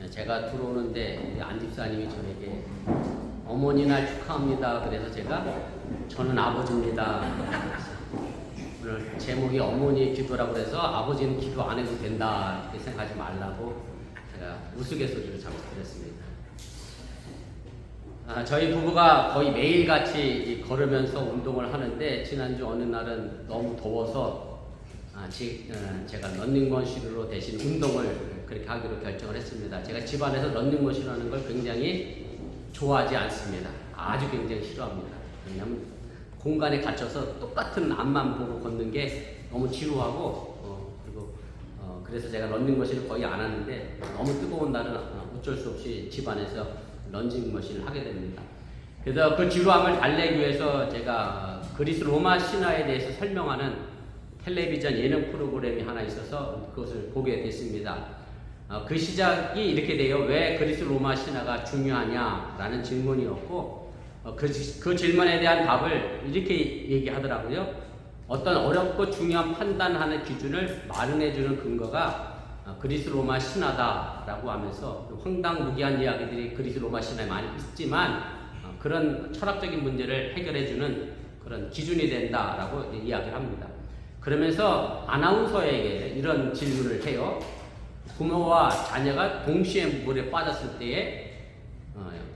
제가 들어오는데 안집사님이 저에게 어머니 날 축하합니다. 그래서 제가 저는 아버지입니다. 오늘 제목이 어머니의 기도라고 해서 아버지는 기도 안 해도 된다 이렇게 생각하지 말라고 제가 우스갯소리를 잠시 드렸습니다. 저희 부부가 거의 매일같이 걸으면서 운동을 하는데 지난주 어느 날은 너무 더워서 제가 런닝머신으로 대신 운동을 그렇게 하기로 결정을 했습니다. 제가 집안에서 런닝머신 하는 걸 굉장히 좋아하지 않습니다. 아주 굉장히 싫어합니다. 왜냐하면 공간에 갇혀서 똑같은 앞만 보고 걷는 게 너무 지루하고 그래서 제가 런닝머신을 거의 안 하는데 너무 뜨거운 날은 어쩔 수 없이 집안에서 런닝머신을 하게 됩니다. 그래서 그 지루함을 달래기 위해서 제가 그리스 로마 신화에 대해서 설명하는 텔레비전 예능 프로그램이 하나 있어서 그것을 보게 됐습니다. 그 시작이 이렇게 돼요. 왜 그리스 로마 신화가 중요하냐라는 질문이었고 그 질문에 대한 답을 이렇게 얘기하더라고요. 어떤 어렵고 중요한 판단하는 기준을 마련해주는 근거가 그리스 로마 신화다라고 하면서 황당무계한 이야기들이 그리스 로마 신화에 많이 있지만 그런 철학적인 문제를 해결해주는 그런 기준이 된다라고 이야기를 합니다. 그러면서 아나운서에게 이런 질문을 해요. 부모와 자녀가 동시에 물에 빠졌을 때에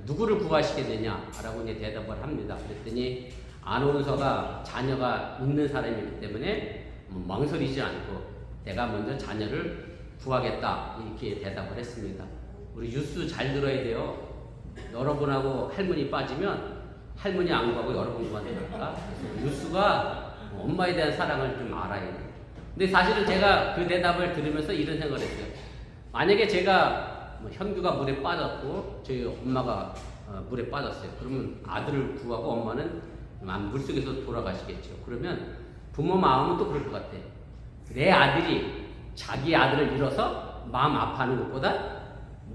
누구를 구하시게 되냐라고 이제 대답을 합니다. 그랬더니 아나운서가 자녀가 있는 사람이기 때문에 망설이지 않고 내가 먼저 자녀를 구하겠다 이렇게 대답을 했습니다. 우리 뉴스 잘 들어야 돼요. 여러분하고 할머니 빠지면 할머니 안 구하고 여러분 구하야 되니까 뉴스가 엄마에 대한 사랑을 좀 알아야 돼요. 근데 사실은 제가 그 대답을 들으면서 이런 생각을 했어요. 만약에 제가 현규가 물에 빠졌고 저희 엄마가 물에 빠졌어요. 그러면 아들을 구하고 엄마는 물속에서 돌아가시겠죠. 그러면 부모 마음은 또 그럴 것 같아. 내 아들이 자기 아들을 잃어서 마음 아파하는 것보다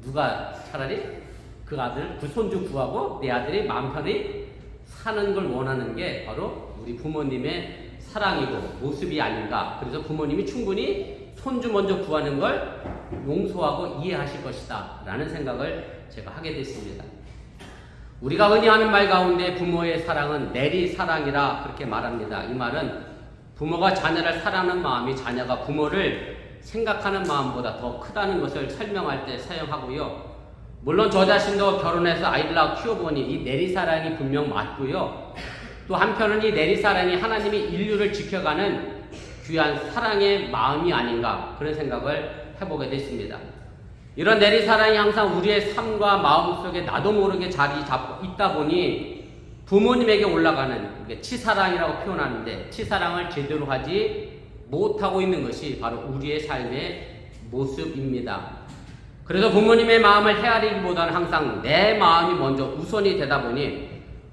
누가 차라리 그 아들, 그 손주 구하고 내 아들이 마음 편히 사는 걸 원하는 게 바로 우리 부모님의 사랑이고 모습이 아닌가. 그래서 부모님이 충분히 손주 먼저 구하는 걸 용서하고 이해하실 것이다 라는 생각을 제가 하게 됐습니다. 우리가 흔히 하는 말 가운데 부모의 사랑은 내리사랑이라 그렇게 말합니다. 이 말은 부모가 자녀를 사랑하는 마음이 자녀가 부모를 생각하는 마음보다 더 크다는 것을 설명할 때 사용하고요. 물론 저 자신도 결혼해서 아이를 낳고 키워보니 이 내리사랑이 분명 맞고요. 또 한편은 이 내리사랑이 하나님이 인류를 지켜가는 귀한 사랑의 마음이 아닌가 그런 생각을 해보게 됐습니다. 이런 내리사랑이 항상 우리의 삶과 마음 속에 나도 모르게 자리 잡고 있다 보니 부모님에게 올라가는 치사랑이라고 표현하는데 치사랑을 제대로 하지 못하고 있는 것이 바로 우리의 삶의 모습입니다. 그래서 부모님의 마음을 헤아리기보다는 항상 내 마음이 먼저 우선이 되다 보니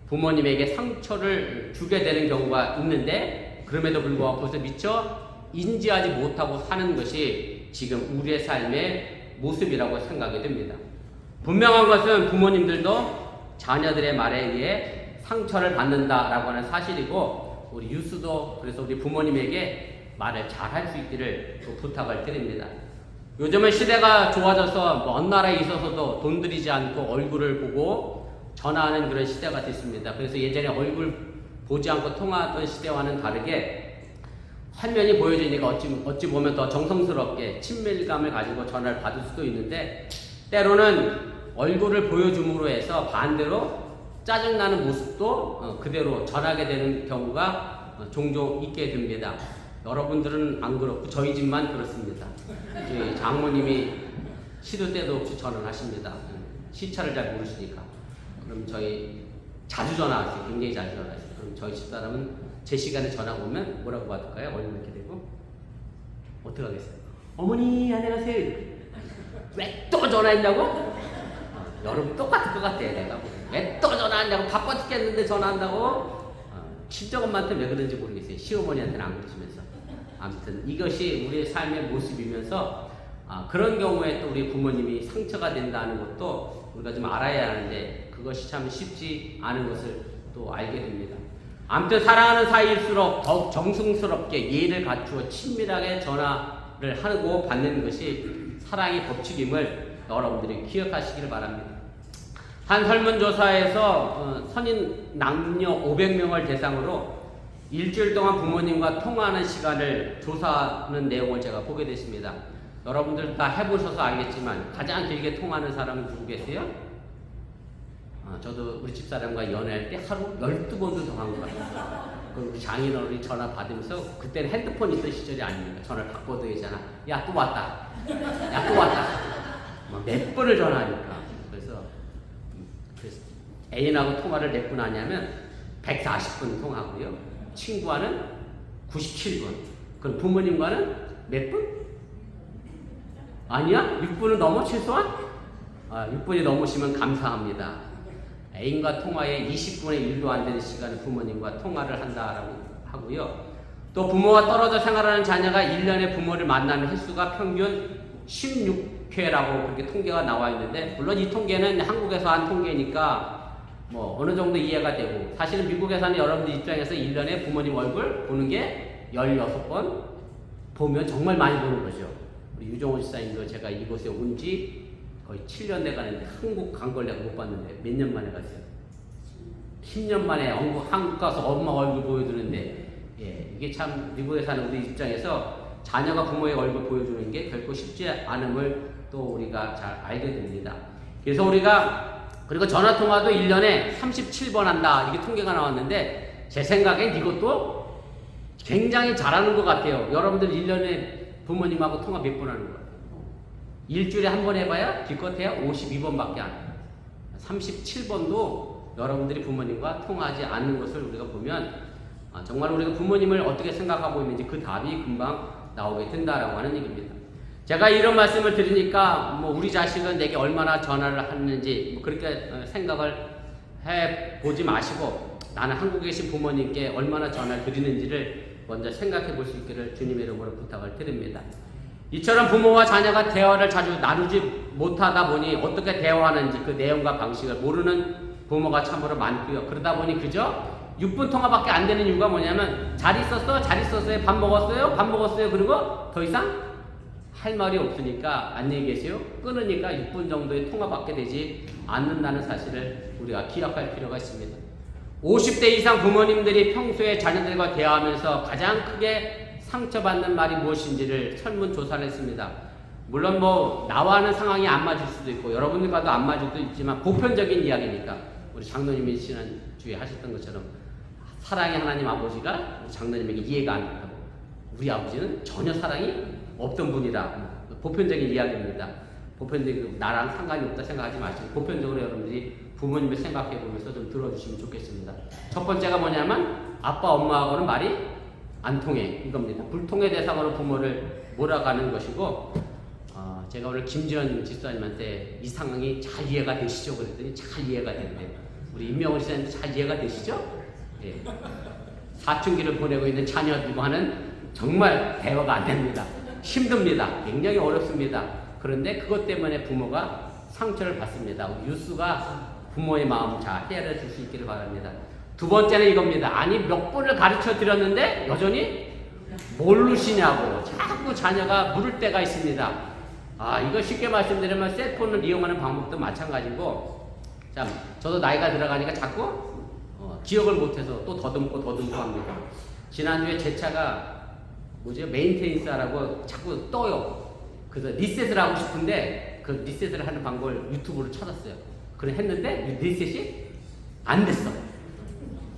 부모님에게 상처를 주게 되는 경우가 있는데 그럼에도 불구하고 그것을 미처 인지하지 못하고 사는 것이 지금 우리의 삶의 모습이라고 생각이 됩니다. 분명한 것은 부모님들도 자녀들의 말에 의해 상처를 받는다라고 하는 사실이고 우리 유스도 그래서 우리 부모님에게 말을 잘 할 수 있기를 부탁을 드립니다. 요즘은 시대가 좋아져서 먼 나라에 있어서도 돈 들이지 않고 얼굴을 보고 전화하는 그런 시대가 됐습니다. 그래서 예전에 얼굴 보지 않고 통화하던 시대와는 다르게 화면이 보여지니까 어찌 보면 더 정성스럽게 친밀감을 가지고 전화를 받을 수도 있는데 때로는 얼굴을 보여줌으로 해서 반대로 짜증나는 모습도 그대로 전하게 되는 경우가 종종 있게 됩니다. 여러분들은 안 그렇고 저희 집만 그렇습니다. 저희 장모님이 시도 때도 없이 전화를 하십니다. 시차를 잘 모르시니까. 그럼 저희 자주 전화하세요. 굉장히 자주 전화하세요. 그럼 저희 집사람은 제 시간에 전화 오면 뭐라고 받을까요? 얼굴 이렇게 되고 어떻게 하겠어요? 어머니 안녕하세요. 왜 또 전화했냐고? 여러분 똑같을 것 같아. 내가 왜 또 전화하냐고 바빠 죽겠는데 전화한다고? 친정엄마한테 왜 그런지 모르겠어요. 시어머니한테는 안 그러시면서. 아무튼 이것이 우리의 삶의 모습이면서 그런 경우에 또 우리 부모님이 상처가 된다는 것도 우리가 좀 알아야 하는데 그것이 참 쉽지 않은 것을 또 알게 됩니다. 아무튼 사랑하는 사이일수록 더욱 정성스럽게 예의를 갖추어 친밀하게 전화를 하고 받는 것이 사랑의 법칙임을 여러분들이 기억하시길 바랍니다. 한 설문조사에서 선인 남녀 500명을 대상으로 일주일 동안 부모님과 통화하는 시간을 조사하는 내용을 제가 보게 됐습니다. 여러분들 다 해보셔서 알겠지만 가장 길게 통화하는 사람은 누구 계세요? 저도 우리 집사람과 연애할 때 하루 12번도 더 한 것 같아요. 우리 장인어른이 전화 받으면서, 그때는 핸드폰 있던 시절이 아닙니까? 전화를 바꿔도 되잖아. 야, 또 왔다. 야, 또 왔다. 몇 번을 전화하니까. 그래서 애인하고 통화를 몇 분 하냐면 140분 통화하고요. 친구와는 97분. 그럼 부모님과는 몇 분? 아니야? 6분은 넘어 최소한? 6분이 넘으시면 감사합니다. 애인과 통화에 20분의 1도 안 되는 시간을 부모님과 통화를 한다라고 하고요. 또 부모와 떨어져 생활하는 자녀가 1년에 부모를 만나는 횟수가 평균 16회라고 그렇게 통계가 나와 있는데, 물론 이 통계는 한국에서 한 통계니까 뭐 어느 정도 이해가 되고, 사실은 미국에서는 여러분들 입장에서 1년에 부모님 얼굴 보는 게 16번 보면 정말 많이 보는 거죠. 우리 유종호 지사님도 제가 이곳에 온 지 거의 7년 돼 가는데 한국 간 걸 내가 못 봤는데 몇 년 만에 갔어요? 10년 만에 한국 가서 엄마 얼굴 보여주는데, 이게 참 미국에 사는 우리 입장에서 자녀가 부모의 얼굴 보여주는 게 결코 쉽지 않음을 또 우리가 잘 알게 됩니다. 그래서 우리가, 그리고 전화통화도 1년에 37번 한다, 이게 통계가 나왔는데, 제 생각엔 이것도 굉장히 잘하는 것 같아요. 여러분들 1년에 부모님하고 통화 몇 번 하는 것 같아요? 일주일에 한 번 해봐야 기껏해야 52번밖에 안 해요. 37번도 여러분들이 부모님과 통화하지 않는 것을 우리가 보면 정말 우리가 부모님을 어떻게 생각하고 있는지 그 답이 금방 나오게 된다라고 하는 얘기입니다. 제가 이런 말씀을 드리니까 우리 자식은 내게 얼마나 전화를 하는지 그렇게 생각을 해보지 마시고, 나는 한국에 계신 부모님께 얼마나 전화를 드리는지를 먼저 생각해 볼 수 있기를 주님의 이름으로 부탁을 드립니다. 이처럼 부모와 자녀가 대화를 자주 나누지 못하다 보니 어떻게 대화하는지 그 내용과 방식을 모르는 부모가 참으로 많고요. 그러다 보니 그저 6분 통화밖에 안 되는 이유가 뭐냐면, 잘 있었어? 잘 있었어요? 밥 먹었어요? 밥 먹었어요? 그리고 더 이상 할 말이 없으니까 안녕히 계세요? 끊으니까 6분 정도의 통화밖에 되지 않는다는 사실을 우리가 기억할 필요가 있습니다. 50대 이상 부모님들이 평소에 자녀들과 대화하면서 가장 크게 상처받는 말이 무엇인지를 설문조사를 했습니다. 물론 나와는 상황이 안 맞을 수도 있고 여러분들과도 안 맞을 수도 있지만 보편적인 이야기니까, 우리 장로님이 지난주에 하셨던 것처럼 사랑의 하나님 아버지가 우리 장로님에게 이해가 안 된다고, 우리 아버지는 전혀 사랑이 없던 분이다, 보편적인 이야기입니다. 보편적인 나랑 상관이 없다 생각하지 마시고 보편적으로 여러분들이 부모님을 생각해 보면서 좀 들어주시면 좋겠습니다. 첫 번째가 뭐냐면, 아빠 엄마하고는 말이 안 통해, 이겁니다. 불통의 대상으로 부모를 몰아가는 것이고, 제가 오늘 김지현 집사님한테 이 상황이 잘 이해가 되시죠? 그랬더니 잘 이해가 된대요. 우리 임명훈 집사님도 잘 이해가 되시죠? 예. 사춘기를 보내고 있는 자녀들과는 정말 대화가 안 됩니다. 힘듭니다. 굉장히 어렵습니다. 그런데 그것 때문에 부모가 상처를 받습니다. 뉴스가 부모의 마음 잘 헤아려 줄 수 있기를 바랍니다. 두 번째는 이겁니다. 아니, 몇 번을 가르쳐 드렸는데 여전히 모르시냐고 자꾸 자녀가 물을 때가 있습니다. 이거 쉽게 말씀드리면 셀폰을 이용하는 방법도 마찬가지고, 참 저도 나이가 들어가니까 자꾸 기억을 못해서 또 더듬고 합니다. 지난주에 제 차가 메인테니스라고 자꾸 떠요. 그래서 리셋을 하고 싶은데 그 리셋을 하는 방법을 유튜브로 찾았어요. 그래 했는데 리셋이 안 됐어.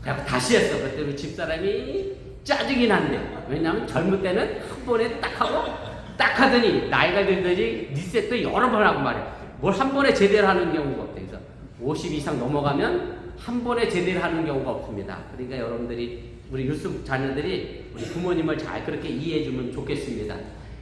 그래서 다시 했어. 그때 우리 집사람이 짜증이 난대. 왜냐하면 젊을 때는 한 번에 딱 하고 딱 하더니 나이가 들더니 리셋도 여러 번 하고 말이야. 뭘 한 번에 제대로 하는 경우가 없대. 그래서 50 이상 넘어가면 한 번에 제대로 하는 경우가 없습니다. 그러니까 여러분들이, 우리 유스 자녀들이 우리 부모님을 잘 그렇게 이해해주면 좋겠습니다.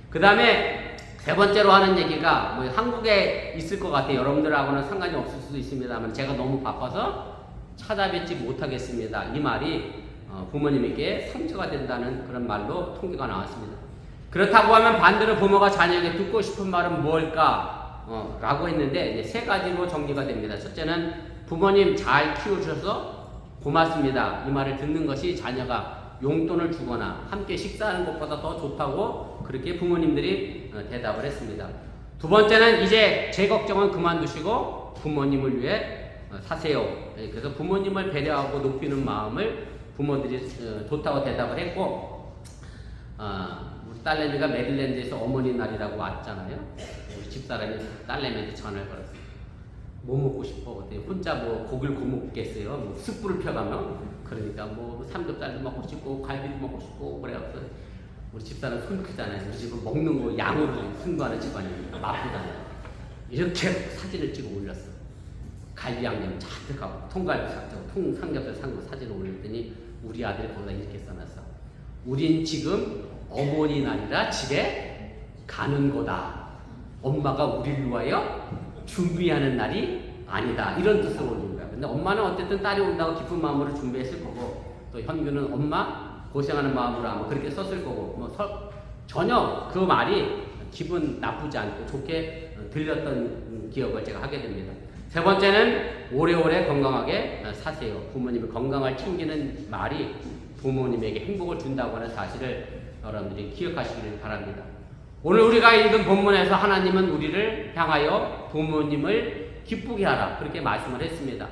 그 다음에 세 번째로 하는 얘기가 한국에 있을 것 같아요. 여러분들하고는 상관이 없을 수도 있습니다만 제가 너무 바빠서 찾아뵙지 못하겠습니다. 이 말이 부모님에게 상처가 된다는 그런 말로 통계가 나왔습니다. 그렇다고 하면 반대로 부모가 자녀에게 듣고 싶은 말은 뭘까? 라고 했는데 세 가지로 정리가 됩니다. 첫째는 부모님 잘 키워주셔서 고맙습니다. 이 말을 듣는 것이 자녀가 용돈을 주거나 함께 식사하는 것보다 더 좋다고 그렇게 부모님들이 대답을 했습니다. 두 번째는 이제 제 걱정은 그만두시고 부모님을 위해 사세요. 그래서 부모님을 배려하고 높이는 마음을 부모들이 좋다고 대답을 했고, 우리 딸내미가 메릴랜드에서 어머니 날이라고 왔잖아요. 우리 집사람이 딸내미한테 전화를 걸었어요. 뭐 먹고 싶어? 그랬더니 혼자 뭐 고기를 구워 먹겠어요? 뭐 숯불을 펴가면? 그러니까 뭐 삼겹살도 먹고 싶고 갈비도 먹고 싶고 그래갖고, 우리 집사람 손 크잖아요. 우리 집은 먹는 거 양으로 승부하는 집안이에요. 맛보다는. 이렇게 사진을 찍어 올렸어. 갈비 양념 잔뜩 하고 통갈비 샀고 통삼겹살 산 거 사진을 올렸더니 우리 아들이 거기다 이렇게 써놨어. 우린 지금 어머니 날이라 집에 가는 거다. 엄마가 우리를 위하여 준비하는 날이 아니다. 이런 뜻으로 올린 거야. 근데 엄마는 어쨌든 딸이 온다고 기쁜 마음으로 준비했을 거고, 또 현규는 엄마 고생하는 마음으로 아마 그렇게 썼을 거고, 전혀 그 말이 기분 나쁘지 않고 좋게 들렸던 기억을 제가 하게 됩니다. 세 번째는 오래오래 건강하게 사세요. 부모님의 건강을 챙기는 말이 부모님에게 행복을 준다고 하는 사실을 여러분들이 기억하시길 바랍니다. 오늘 우리가 읽은 본문에서 하나님은 우리를 향하여 부모님을 기쁘게 하라 그렇게 말씀을 했습니다.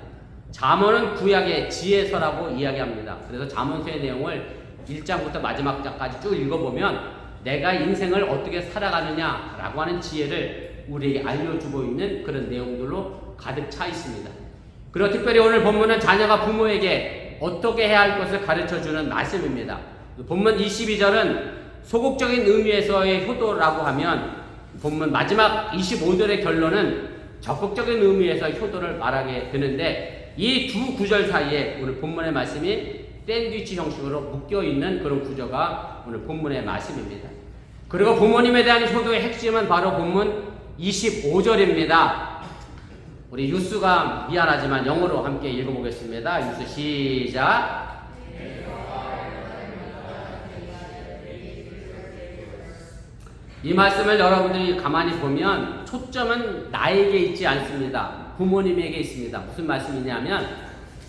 잠언은 구약의 지혜서라고 이야기합니다. 그래서 잠언서의 내용을 1장부터 마지막 장까지 쭉 읽어보면 내가 인생을 어떻게 살아가느냐라고 하는 지혜를 우리에게 알려주고 있는 그런 내용들로 가득 차 있습니다. 그리고 특별히 오늘 본문은 자녀가 부모에게 어떻게 해야 할 것을 가르쳐주는 말씀입니다. 본문 22절은 소극적인 의미에서의 효도라고 하면, 본문 마지막 25절의 결론은 적극적인 의미에서 효도를 말하게 되는데, 이 두 구절 사이에 오늘 본문의 말씀이 샌드위치 형식으로 묶여있는 그런 구조가 오늘 본문의 말씀입니다. 그리고 부모님에 대한 효도의 핵심은 바로 본문 25절입니다. 우리 유스가 미안하지만 영어로 함께 읽어보겠습니다. 유스 시작. 이 말씀을 여러분들이 가만히 보면 초점은 나에게 있지 않습니다. 부모님에게 있습니다. 무슨 말씀이냐면,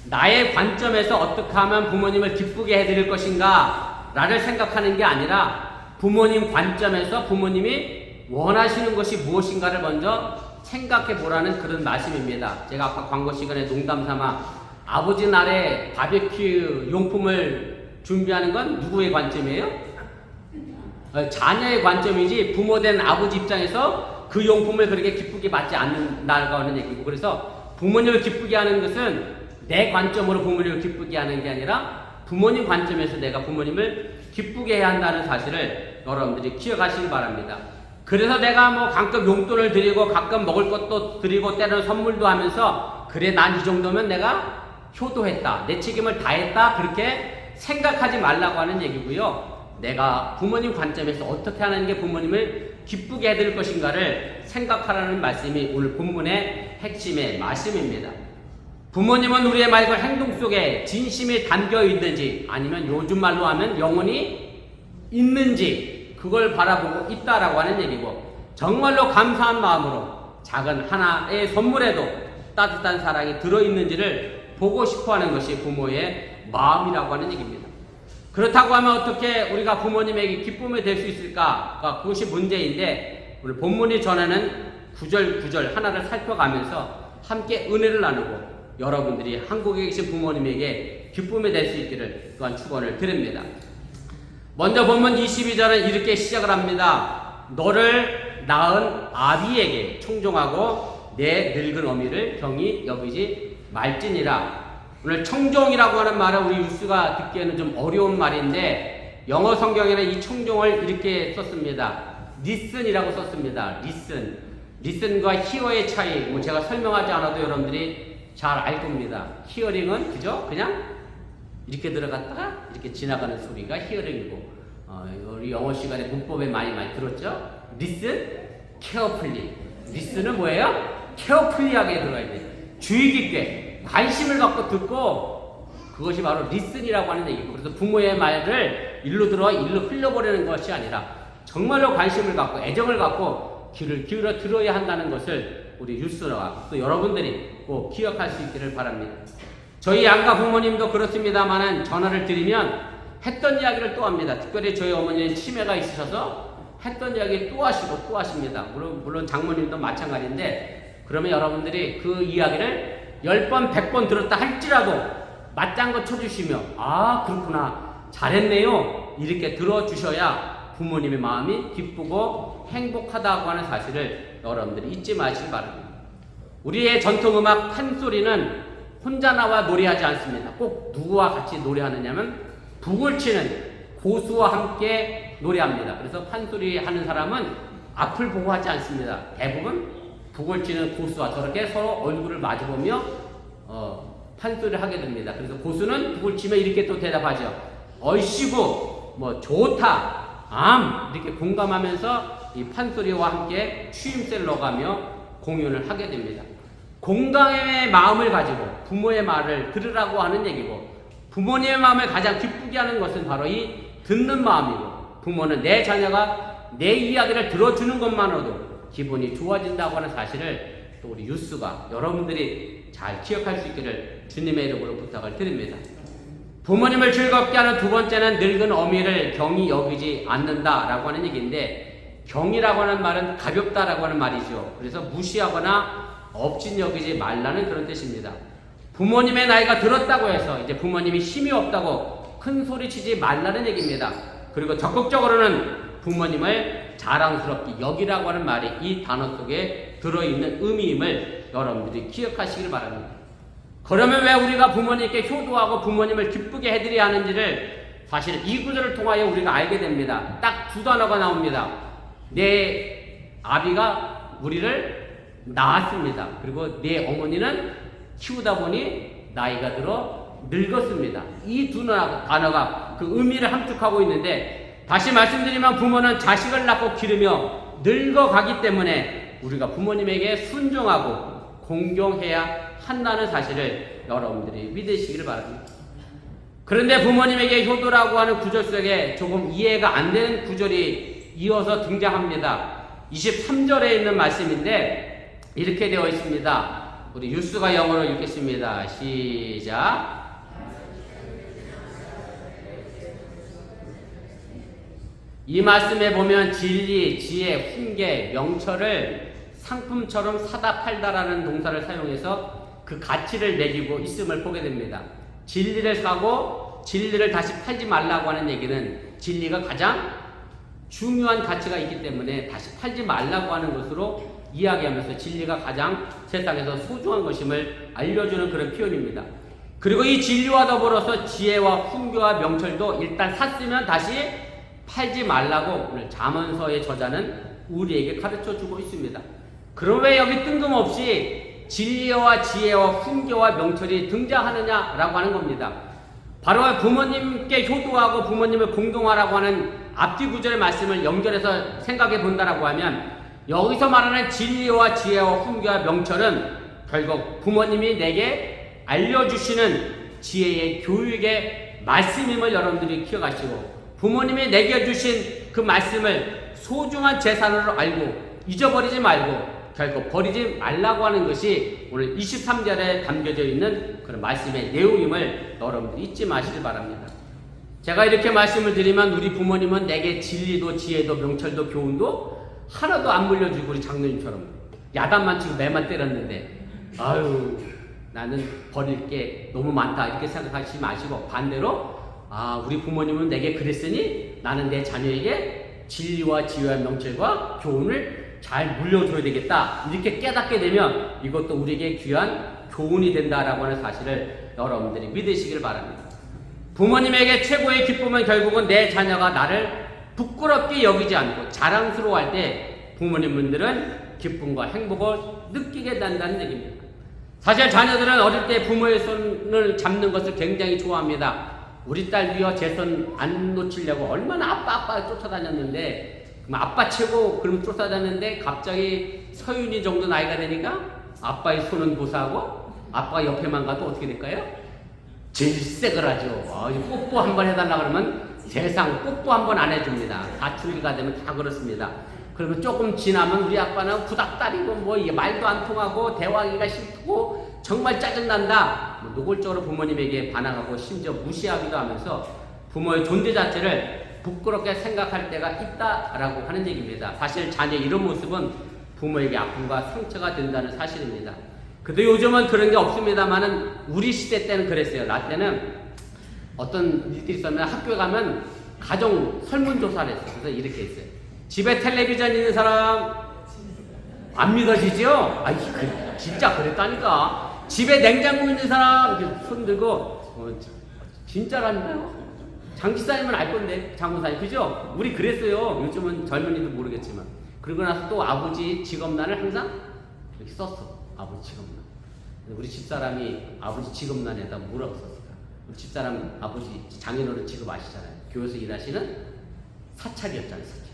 나의 관점에서 어떻게 하면 부모님을 기쁘게 해드릴 것인가 라를 생각하는 게 아니라, 부모님 관점에서 부모님이 원하시는 것이 무엇인가를 먼저 생각해 보라는 그런 말씀입니다. 제가 아까 광고 시간에 농담 삼아 아버지 날에 바베큐 용품을 준비하는 건 누구의 관점이에요? 자녀의 관점이지 부모된 아버지 입장에서 그 용품을 그렇게 기쁘게 받지 않는다고 하는 얘기고, 그래서 부모님을 기쁘게 하는 것은 내 관점으로 부모님을 기쁘게 하는 게 아니라 부모님 관점에서 내가 부모님을 기쁘게 해야 한다는 사실을 여러분들이 기억하시기 바랍니다. 그래서 내가 뭐 가끔 용돈을 드리고 가끔 먹을 것도 드리고 때로는 선물도 하면서, 그래 난 이 정도면 내가 효도했다, 내 책임을 다했다, 그렇게 생각하지 말라고 하는 얘기고요. 내가 부모님 관점에서 어떻게 하는 게 부모님을 기쁘게 해드릴 것인가를 생각하라는 말씀이 오늘 본문의 핵심의 말씀입니다. 부모님은 우리의 말과 행동 속에 진심이 담겨 있는지, 아니면 요즘 말로 하면 영혼이 있는지, 그걸 바라보고 있다라고 하는 얘기고, 정말로 감사한 마음으로 작은 하나의 선물에도 따뜻한 사랑이 들어있는지를 보고 싶어하는 것이 부모의 마음이라고 하는 얘기입니다. 그렇다고 하면 어떻게 우리가 부모님에게 기쁨이 될 수 있을까? 그것이 문제인데, 오늘 본문이 전하는 구절 하나를 살펴가면서 함께 은혜를 나누고 여러분들이 한국에 계신 부모님에게 기쁨이 될 수 있기를 또한 축원을 드립니다. 먼저 본문 22절은 이렇게 시작을 합니다. 너를 낳은 아비에게 청종하고 내 늙은 어미를 경히 여기지 말지니라. 오늘 청종이라고 하는 말은 우리 유스가 듣기에는 좀 어려운 말인데, 영어 성경에는 이 청종을 이렇게 썼습니다. listen이라고 썼습니다. listen과 hear의 차이, 제가 설명하지 않아도 여러분들이 잘 알 겁니다. 히어링은 그죠? 그냥 이렇게 들어갔다가 이렇게 지나가는 소리가 히어링이고, 우리 영어 시간에 문법에 많이 들었죠? listen, carefully. listen은 뭐예요? carefully하게 들어야 돼요. 주의 깊게 관심을 갖고 듣고, 그것이 바로 listen이라고 하는 얘기고, 그래서 부모의 말을 일로 들어 일로 흘려버리는 것이 아니라 정말로 관심을 갖고 애정을 갖고 귀를 기울여 들어야 한다는 것을 우리 유스와 또 여러분들이 꼭 기억할 수 있기를 바랍니다. 저희 양가 부모님도 그렇습니다만은 전화를 드리면 했던 이야기를 또 합니다. 특별히 저희 어머니는 치매가 있으셔서 했던 이야기 또 하시고 또 하십니다. 물론 장모님도 마찬가지인데, 그러면 여러분들이 그 이야기를 10번, 100번 들었다 할지라도 맞장구 쳐주시며, 아, 그렇구나, 잘했네요, 이렇게 들어주셔야 부모님의 마음이 기쁘고 행복하다고 하는 사실을 여러분들이 잊지 마시기 바랍니다. 우리의 전통음악 판소리는 혼자 나와 노래하지 않습니다. 꼭 누구와 같이 노래하느냐면 북을 치는 고수와 함께 노래합니다. 그래서 판소리 하는 사람은 앞을 보고 하지 않습니다. 대부분 북을 치는 고수와 저렇게 서로 얼굴을 마주보며 판소리를 하게 됩니다. 그래서 고수는 북을 치며 이렇게 또 대답하죠. 얼씨구, 뭐 좋다, 이렇게 공감하면서 이 판소리와 함께 추임새를 넣어가며 공연을 하게 됩니다. 공감의 마음을 가지고 부모의 말을 들으라고 하는 얘기고, 부모님의 마음을 가장 기쁘게 하는 것은 바로 이 듣는 마음이고, 부모는 내 자녀가 내 이야기를 들어주는 것만으로도 기분이 좋아진다고 하는 사실을 또 우리 유스가 여러분들이 잘 기억할 수 있기를 주님의 이름으로 부탁을 드립니다. 부모님을 즐겁게 하는 두 번째는 늙은 어미를 경히 여기지 않는다라고 하는 얘기인데, 경이라고 하는 말은 가볍다라고 하는 말이죠. 그래서 무시하거나 업진 여기지 말라는 그런 뜻입니다. 부모님의 나이가 들었다고 해서 이제 부모님이 힘이 없다고 큰 소리 치지 말라는 얘기입니다. 그리고 적극적으로는 부모님을 자랑스럽게 여기라고 하는 말이 이 단어 속에 들어있는 의미임을 여러분들이 기억하시길 바랍니다. 그러면 왜 우리가 부모님께 효도하고 부모님을 기쁘게 해드려야 하는지를 사실 이 구절을 통하여 우리가 알게 됩니다. 딱 두 단어가 나옵니다. 내 아비가 우리를 낳았습니다. 그리고 내 어머니는 키우다 보니 나이가 들어 늙었습니다. 이 두 단어가 그 의미를 함축하고 있는데, 다시 말씀드리면 부모는 자식을 낳고 기르며 늙어가기 때문에 우리가 부모님에게 순종하고 공경해야 한다는 사실을 여러분들이 믿으시기를 바랍니다. 그런데 부모님에게 효도라고 하는 구절 속에 조금 이해가 안 되는 구절이 이어서 등장합니다. 23절에 있는 말씀인데 이렇게 되어 있습니다. 우리 유스가 영어로 읽겠습니다. 시작. 이 말씀에 보면 진리, 지혜, 훈계, 명철을 상품처럼 사다 팔다라는 동사를 사용해서 그 가치를 매기고 있음을 보게 됩니다. 진리를 사고 진리를 다시 팔지 말라고 하는 얘기는 진리가 가장 중요한 가치가 있기 때문에 다시 팔지 말라고 하는 것으로 이야기하면서 진리가 가장 세상에서 소중한 것임을 알려주는 그런 표현입니다. 그리고 이 진리와 더불어서 지혜와 훈계와 명철도 일단 샀으면 다시 팔지 말라고 오늘 잠언서의 저자는 우리에게 가르쳐주고 있습니다. 그럼 왜 여기 뜬금없이 진리와 지혜와 훈계와 명철이 등장하느냐라고 하는 겁니다. 바로 부모님께 효도하고 부모님을 공경하라고 하는 앞뒤 구절의 말씀을 연결해서 생각해 본다라고 하면, 여기서 말하는 진리와 지혜와 훈계와 명철은 결국 부모님이 내게 알려주시는 지혜의 교육의 말씀임을 여러분들이 기억하시고, 부모님이 내게 주신 그 말씀을 소중한 재산으로 알고 잊어버리지 말고 결국 버리지 말라고 하는 것이 오늘 23절에 담겨져 있는 그런 말씀의 내용임을 여러분들이 잊지 마시길 바랍니다. 제가 이렇게 말씀을 드리면 우리 부모님은 내게 진리도 지혜도 명철도 교훈도 하나도 안 물려주고 우리 장로님처럼 야단만 치고 매만 때렸는데 아유 나는 버릴 게 너무 많다 이렇게 생각하시지 마시고, 반대로 우리 부모님은 내게 그랬으니 나는 내 자녀에게 진리와 지혜와 명철과 교훈을 잘 물려줘야 되겠다 이렇게 깨닫게 되면 이것도 우리에게 귀한 교훈이 된다라고 하는 사실을 여러분들이 믿으시길 바랍니다. 부모님에게 최고의 기쁨은 결국은 내 자녀가 나를 부끄럽게 여기지 않고 자랑스러워할 때 부모님분들은 기쁨과 행복을 느끼게 된다는 얘기입니다. 사실 자녀들은 어릴 때 부모의 손을 잡는 것을 굉장히 좋아합니다. 우리 딸 위어 제 손 안 놓치려고 얼마나 아빠 쫓아다녔는데, 아빠 최고 그럼 쫓아다녔는데 갑자기 서윤이 정도 나이가 되니까 아빠의 손은 고사하고 아빠가 옆에만 가도 어떻게 될까요? 질색을 하죠. 뽀뽀 한번 해달라 그러면 세상 뽀뽀 한번 안 해줍니다. 사춘기가 되면 다 그렇습니다. 그러면 조금 지나면 우리 아빠는 구닥다리고 뭐 말도 안 통하고 대화하기가 싫고 정말 짜증난다. 노골적으로 부모님에게 반항하고 심지어 무시하기도 하면서 부모의 존재 자체를 부끄럽게 생각할 때가 있다라고 하는 얘기입니다. 사실 자녀의 이런 모습은 부모에게 아픔과 상처가 된다는 사실입니다. 그래도 요즘은 그런 게 없습니다만은 우리 시대 때는 그랬어요. 나 때는 어떤 일들이 있었면 학교에 가면 가정 설문조사를 했어요. 그래서 이렇게 했어요. 집에 텔레비전 있는 사람 안 믿어지죠? 아이, 진짜 그랬다니까. 집에 냉장고 있는 사람 이렇게 손 들고 진짜라니까요. 장지사님은 알 건데, 장모사님, 그죠? 우리 그랬어요. 요즘은 젊은이도 모르겠지만. 그러고 나서 또 아버지 직업란을 항상 이렇게 썼어. 아버지 직업란. 우리 집사람이 아버지 직업란에다 뭐라고 썼을까? 우리 집사람 아버지 장인어른 직업 아시잖아요. 교회에서 일하시는 사찰이었잖아요, 사찰.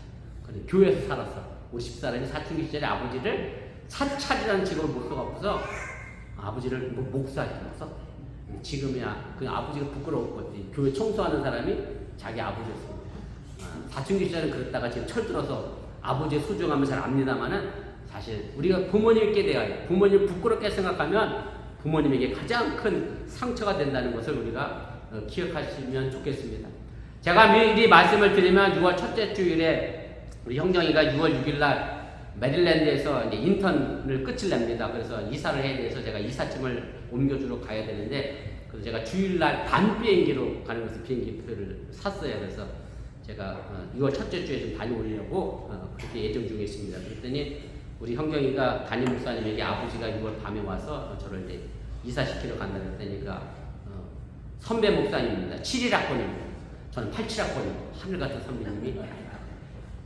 근데 교회에서 살았어. 우리 집사람이 사춘기 시절에 아버지를 사찰이라는 직업을 못 써갖고서 아버지를 목사라고 썼대. 지금이야 그 아버지가 부끄러웠거든. 교회 청소하는 사람이 자기 아버지였습니다. 사춘기 시절은 그랬다가 지금 철들어서 아버지의 소중함을 잘 압니다만은 사실 우리가 부모님께 대하여 부모님을 부끄럽게 생각하면 부모님에게 가장 큰 상처가 된다는 것을 우리가 기억하시면 좋겠습니다. 제가 미리 말씀을 드리면 6월 첫째 주일에 우리 형정이가 6월 6일 날 메릴랜드에서 이제 인턴을 끝을 냅니다. 그래서 이사를 해야 돼서 제가 이삿짐을 옮겨주러 가야 되는데, 그래서 제가 주일날 밤 비행기로 가는 것을 비행기표를 샀어요. 그래서 제가 6월 첫째 주에 좀 다녀오려고 그렇게 예정 중에 있습니다. 그랬더니 우리 형경이가 담임 목사님에게 아버지가 6월 밤에 와서 저를 이제 이사시키러 간다고 했더니까 선배 목사님입니다. 7일학번입니다. 저는 87학번이고 하늘같은 선배님이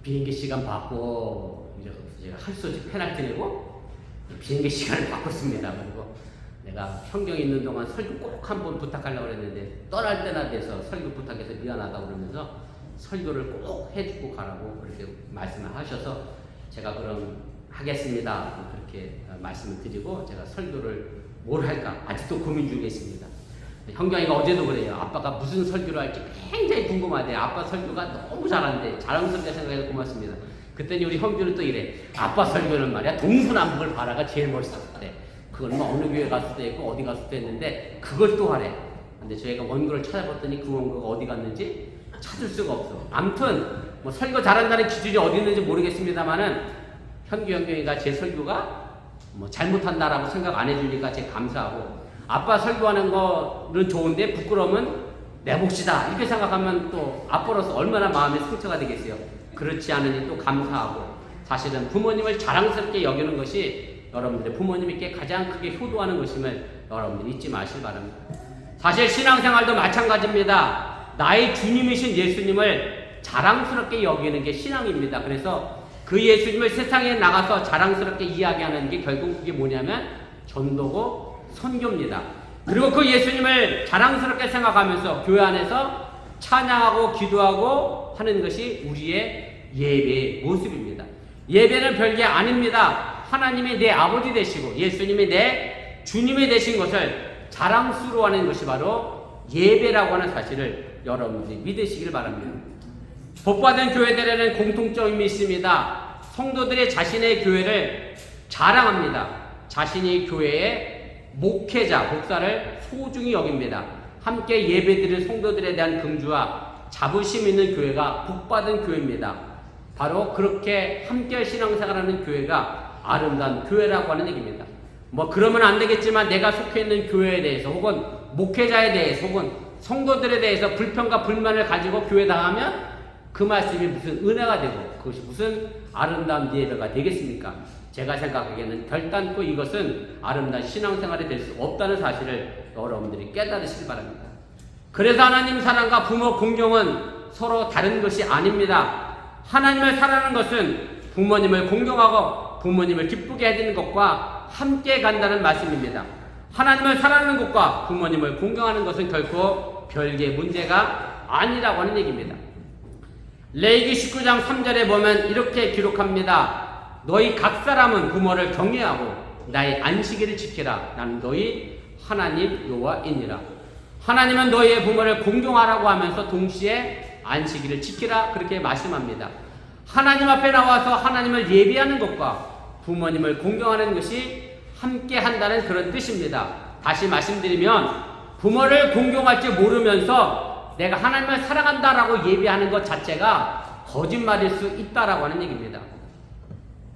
비행기 시간 받고 제가 할 수 없이 페널티 내고 비행기 시간을 바꿨습니다. 그리고 내가 형경이 있는 동안 설교 꼭 한번 부탁하려고 했는데 떠날 때나 돼서 설교 부탁해서 미안하다고 그러면서 설교를 꼭 해주고 가라고 그렇게 말씀을 하셔서 제가 그럼 하겠습니다. 그렇게 말씀을 드리고 제가 설교를 뭘 할까 아직도 고민 중에 있습니다. 형경이가 어제도 그래요. 아빠가 무슨 설교를 할지 굉장히 궁금하대. 아빠 설교가 너무 잘한대. 자랑스럽게 생각해서 고맙습니다. 그랬더니 우리 형규는 또 이래. 아빠 설교는 말이야 동서남북을 바라가 제일 멋있었대. 그건 뭐 어느 교회 갔을 때 있고 어디 갔을 때 했는데 그걸 또 하래. 근데 저희가 원고를 찾아봤더니 그 원고가 어디 갔는지 찾을 수가 없어. 아무튼 뭐 설교 잘한다는 기준이 어디 있는지 모르겠습니다만은 형경이가 제 설교가 뭐 잘못한다라고 생각 안 해주니까 제가 감사하고, 아빠 설교하는 거는 좋은데 부끄러움은 내 몫이다 이렇게 생각하면 또 아빠로서 얼마나 마음에 상처가 되겠어요. 그렇지 않으니 또 감사하고, 사실은 부모님을 자랑스럽게 여기는 것이 여러분들의 부모님께 가장 크게 효도하는 것임을 여러분들 잊지 마시기 바랍니다. 사실 신앙생활도 마찬가지입니다. 나의 주님이신 예수님을 자랑스럽게 여기는 게 신앙입니다. 그래서 그 예수님을 세상에 나가서 자랑스럽게 이야기하는 게 결국 그게 뭐냐면 전도고 선교입니다. 그리고 그 예수님을 자랑스럽게 생각하면서 교회 안에서 찬양하고 기도하고 하는 것이 우리의 예배의 모습입니다. 예배는 별게 아닙니다. 하나님이 내 아버지 되시고 예수님이 내 주님이 되신 것을 자랑스러워하는 것이 바로 예배라고 하는 사실을 여러분들이 믿으시길 바랍니다. 복받은 교회들에는 공통점이 있습니다. 성도들이 자신의 교회를 자랑합니다. 자신이 교회의 목회자, 목사를 소중히 여깁니다. 함께 예배드릴 성도들에 대한 긍주와 자부심 있는 교회가 복받은 교회입니다. 바로 그렇게 함께 신앙생활하는 교회가 아름다운 교회라고 하는 얘기입니다. 뭐 그러면 안 되겠지만 내가 속해 있는 교회에 대해서 혹은 목회자에 대해서 혹은 성도들에 대해서 불평과 불만을 가지고 교회 당하면 그 말씀이 무슨 은혜가 되고 그것이 무슨 아름다운 예배가 되겠습니까? 제가 생각하기에는 결단코 이것은 아름다운 신앙생활이 될 수 없다는 사실을 여러분들이 깨달으시기 바랍니다. 그래서 하나님 사랑과 부모 공경은 서로 다른 것이 아닙니다. 하나님을 사랑하는 것은 부모님을 공경하고 부모님을 기쁘게 해드리는 것과 함께 간다는 말씀입니다. 하나님을 사랑하는 것과 부모님을 공경하는 것은 결코 별개의 문제가 아니라고 하는 얘기입니다. 레위기 19장 3절에 보면 이렇게 기록합니다. 너희 각 사람은 부모를 경외하고 나의 안식일을 지키라. 나는 너희 하나님 여호와이니라. 하나님은 너희의 부모를 공경하라고 하면서 동시에 안식일을 지키라 그렇게 말씀합니다. 하나님 앞에 나와서 하나님을 예배하는 것과 부모님을 공경하는 것이 함께 한다는 그런 뜻입니다. 다시 말씀드리면 부모를 공경할 줄 모르면서 내가 하나님을 사랑한다라고 예비하는 것 자체가 거짓말일 수 있다라고 하는 얘기입니다.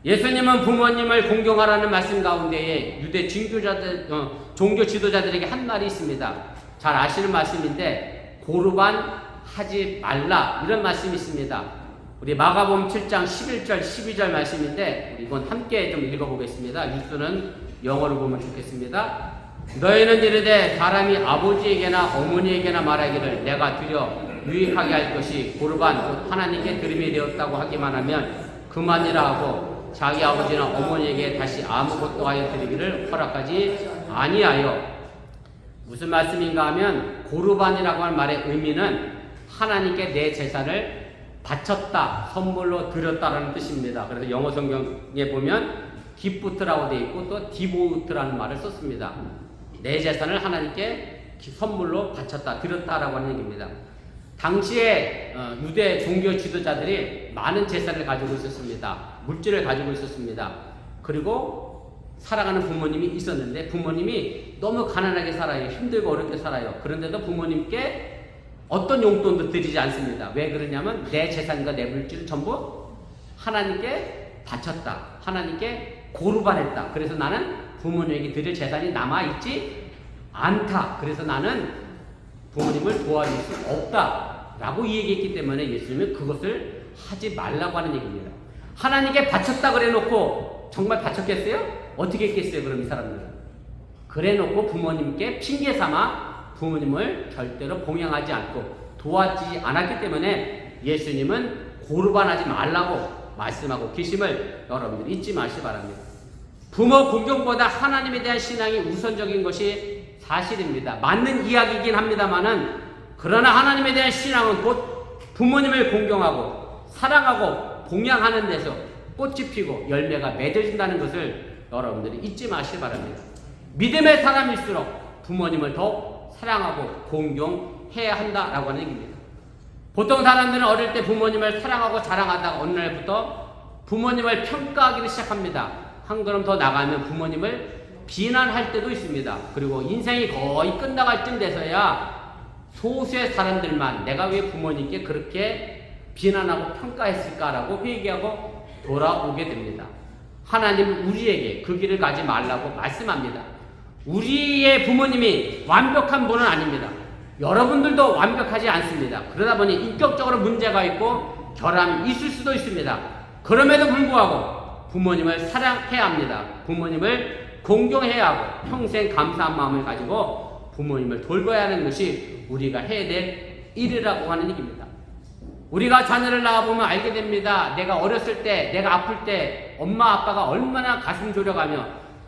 예수님은 부모님을 공경하라는 말씀 가운데에 유대 종교 지도자들에게 한 말이 있습니다. 잘 아시는 말씀인데 고르반 하지 말라 이런 말씀이 있습니다. 우리 마가복음 7장 11절 12절 말씀인데 이건 함께 좀 읽어보겠습니다. 뉴스는 영어로 보면 좋겠습니다. 너희는 이르되 사람이 아버지에게나 어머니에게나 말하기를 내가 드려 유익하게 할 것이 고르반 곧 하나님께 드림이 되었다고 하기만 하면 그만이라 하고 자기 아버지나 어머니에게 다시 아무것도 하여 드리기를 허락하지 아니하여. 무슨 말씀인가 하면 고르반이라고 하는 말의 의미는 하나님께 내 재산을 바쳤다, 선물로 드렸다라는 뜻입니다. 그래서 영어 성경에 보면 기프트라고 되어 있고 또 디보트라는 말을 썼습니다. 내 재산을 하나님께 선물로 바쳤다, 드렸다라고 하는 얘기입니다. 당시에 유대 종교 지도자들이 많은 재산을 가지고 있었습니다. 물질을 가지고 있었습니다. 그리고 사랑하는 부모님이 있었는데 부모님이 너무 가난하게 살아요. 힘들고 어렵게 살아요. 그런데도 부모님께 어떤 용돈도 드리지 않습니다. 왜 그러냐면 내 재산과 내 물질을 전부 하나님께 바쳤다. 하나님께 고르반했다. 그래서 나는 부모님에게 드릴 재산이 남아있지 않다. 그래서 나는 부모님을 도와줄 수 없다 라고 얘기했기 때문에 예수님은 그것을 하지 말라고 하는 얘기입니다. 하나님께 바쳤다 그래 놓고 정말 바쳤겠어요? 어떻게 했겠어요? 그럼 이 사람들은 그래 놓고 부모님께 핑계 삼아 부모님을 절대로 봉양하지 않고 도와주지 않았기 때문에 예수님은 고르반하지 말라고 말씀하고 계심을 여러분들 잊지 마시기 바랍니다. 부모 공경보다 하나님에 대한 신앙이 우선적인 것이 사실입니다. 맞는 이야기이긴 합니다만은 그러나 하나님에 대한 신앙은 곧 부모님을 공경하고 사랑하고 봉양하는 데서 꽃이 피고 열매가 맺어진다는 것을 여러분들이 잊지 마시기 바랍니다. 믿음의 사람일수록 부모님을 더 사랑하고 공경해야 한다라고 하는 얘기입니다. 보통 사람들은 어릴 때 부모님을 사랑하고 자랑하다가 어느 날부터 부모님을 평가하기를 시작합니다. 한 걸음 더 나가면 부모님을 비난할 때도 있습니다. 그리고 인생이 거의 끝나갈 쯤 돼서야 소수의 사람들만 내가 왜 부모님께 그렇게 비난하고 평가했을까라고 회개하고 돌아오게 됩니다. 하나님은 우리에게 그 길을 가지 말라고 말씀합니다. 우리의 부모님이 완벽한 분은 아닙니다. 여러분들도 완벽하지 않습니다. 그러다 보니 인격적으로 문제가 있고 결함이 있을 수도 있습니다. 그럼에도 불구하고 부모님을 사랑해야 합니다. 부모님을 공경해야 하고 평생 감사한 마음을 가지고 부모님을 돌봐야 하는 것이 우리가 해야 될 일이라고 하는 얘기입니다. 우리가 자녀를 낳아보면 알게 됩니다. 내가 어렸을 때, 내가 아플 때 엄마 아빠가 얼마나 가슴 졸여가며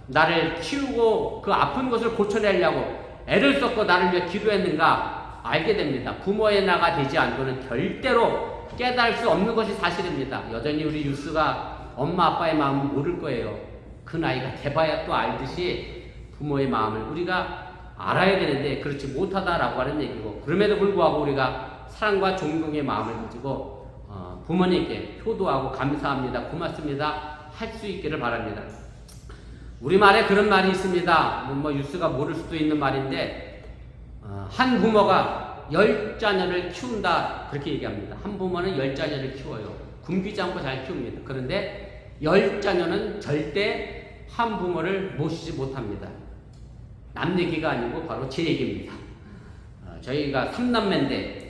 나를 키우고 그 아픈 것을 고쳐내려고 애를 썼고 나를 위해 기도했는가 알게 됩니다. 부모의 나가 되지 않고는 절대로 깨달을 수 없는 것이 사실입니다. 여전히 우리 유스가 엄마 아빠의 마음을 모를 거예요. 그 나이가 돼봐야 또 알듯이 부모의 마음을 우리가 알아야 되는데 그렇지 못하다라고 하는 얘기고, 그럼에도 불구하고 우리가 사랑과 존경의 마음을 가지고 부모님께 효도하고 감사합니다, 고맙습니다 할 수 있기를 바랍니다. 우리말에 그런 말이 있습니다. 유스가 모를 수도 있는 말인데 한 부모가 10자녀를 키운다 그렇게 얘기합니다. 한 부모는 10자녀를 키워요. 굶기지 않고 잘 키웁니다. 그런데 10자녀는 절대 한 부모를 모시지 못합니다. 남 얘기가 아니고 바로 제 얘기입니다. 저희가 3남매인데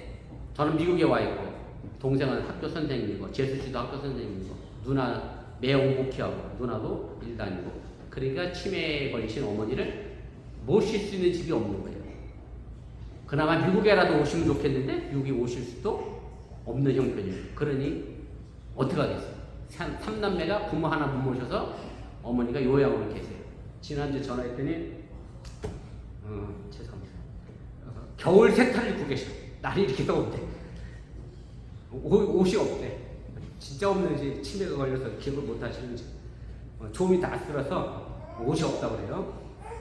저는 미국에 와 있고 동생은 학교 선생님이고 재수씨도 학교 선생님이고 누나 매옹복회하고 누나도 일 다니고, 그러니까 치매에 걸리신 어머니를 모실 수 있는 집이 없는 거예요. 그나마 미국에라도 오시면 좋겠는데 여기 오실 수도 없는 형편이에요. 그러니 어떻게 하겠어요? 3남매가 부모 하나 못 모셔서 어머니가 요양으로 계세요. 지난주 전화했더니 죄송합니다. 겨울 세탁을 입고 계셔. 날이 이렇게 더운데 옷이 없대. 진짜 없는지 치매가 걸려서 기억을 못 하시는지 조음이 다 쓸어서 옷이 없다고 그래요.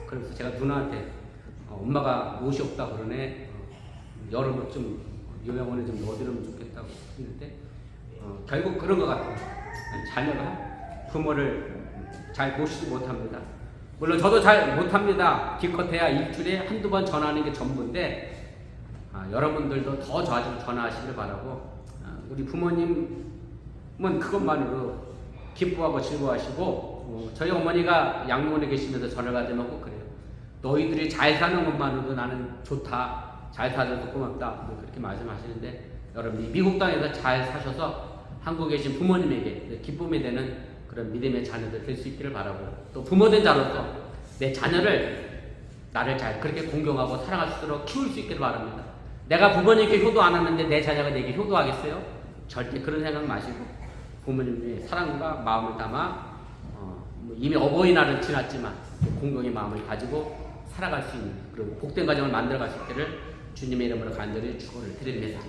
그래서 제가 누나한테 엄마가 옷이 없다 그러네, 여름을 좀 요양원에 좀 넣어드리면 좋겠다고 했는데 결국 그런 것 같아요. 자녀가 부모를 잘 모시지 못합니다. 물론 저도 잘 못합니다. 기껏해야 일주일에 한두 번 전화하는 게 전부인데 여러분들도 더 자주 전화하시길 바라고, 우리 부모님은 그것만으로 기뻐하고 즐거워하시고, 저희 어머니가 양로원에 계시면서 전화 받으면 꼭 그래요. 너희들이 잘 사는 것만으로도 나는 좋다, 잘 살아서 고맙다, 그렇게 말씀하시는데, 여러분이 미국 땅에서 잘 사셔서 한국에 계신 부모님에게 기쁨이 되는 그런 믿음의 자녀들 될 수 있기를 바라고, 또 부모된 자로서 내 자녀를 나를 잘 그렇게 공경하고 사랑할 수 있도록 키울 수 있기를 바랍니다. 내가 부모님께 효도 안 하는데 내 자녀가 내게 효도하겠어요? 절대 그런 생각 마시고 부모님의 사랑과 마음을 담아 이미 어버이날은 지났지만 공경의 마음을 가지고 살아갈 수 있는 그런 복된 가정을 만들어갈 수 있기를 주님의 이름으로 간절히 축원을 드립니다.